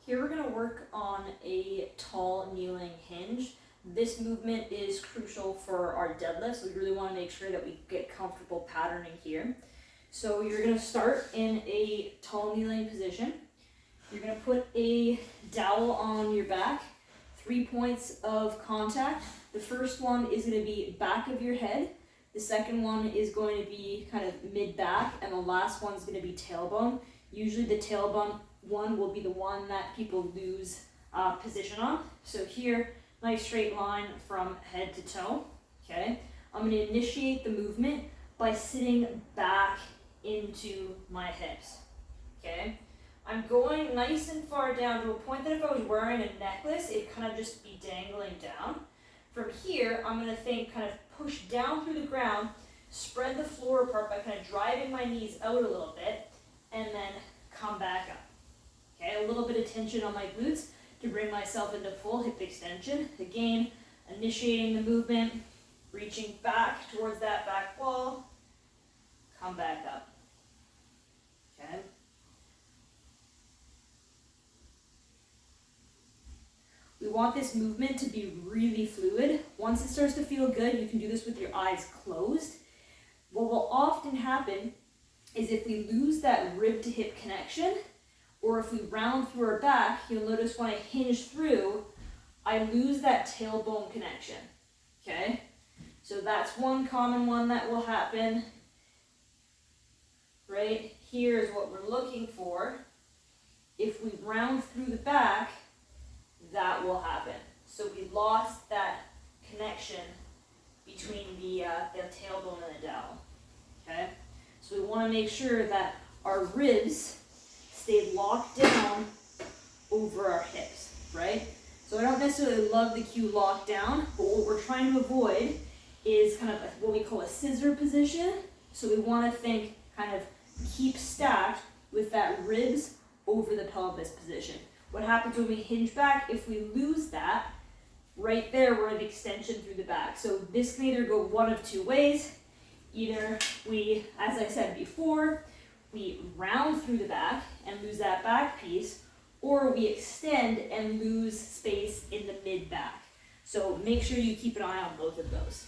Here we're going to work on a tall kneeling hinge. This movement is crucial for our deadlift, so we really want to make sure that we get comfortable patterning here. So you're going to start in a tall kneeling position. You're going to put a dowel on your back, 3 points of contact. The first one is going to be back of your head. The second one is going to be kind of mid-back, and the last one is going to be tailbone. Usually the tailbone one will be the one that people lose position on. So here, nice straight line from head to toe, okay? I'm gonna initiate the movement by sitting back into my hips, okay? I'm going nice and far down to a point that if I was wearing a necklace, it'd kind of just be dangling down. From here, I'm gonna think kind of push down through the ground, spread the floor apart by kind of driving my knees out a little bit, and then come back up. Okay, a little bit of tension on my glutes to bring myself into full hip extension. Again, initiating the movement, reaching back towards that back wall, come back up. Okay. We want this movement to be really fluid. Once it starts to feel good, you can do this with your eyes closed. What will often happen is if we lose that rib to hip connection, or if we round through our back, you'll notice when I hinge through, I lose that tailbone connection, okay? So that's one common one that will happen. Right here is what we're looking for. If we round through the back, that will happen. So we lost that connection between the tailbone and the dowel, okay? So we want to make sure that our ribs stay locked down over our hips, right? So I don't necessarily love the cue locked down, but what we're trying to avoid is kind of what we call a scissor position. So we want to think kind of keep stacked with that ribs over the pelvis position. What happens when we hinge back, if we lose that, right there we're in extension through the back. So this can either go one of two ways. Either we, as I said before, we round through the back and lose that back piece, or we extend and lose space in the mid-back. So make sure you keep an eye on both of those.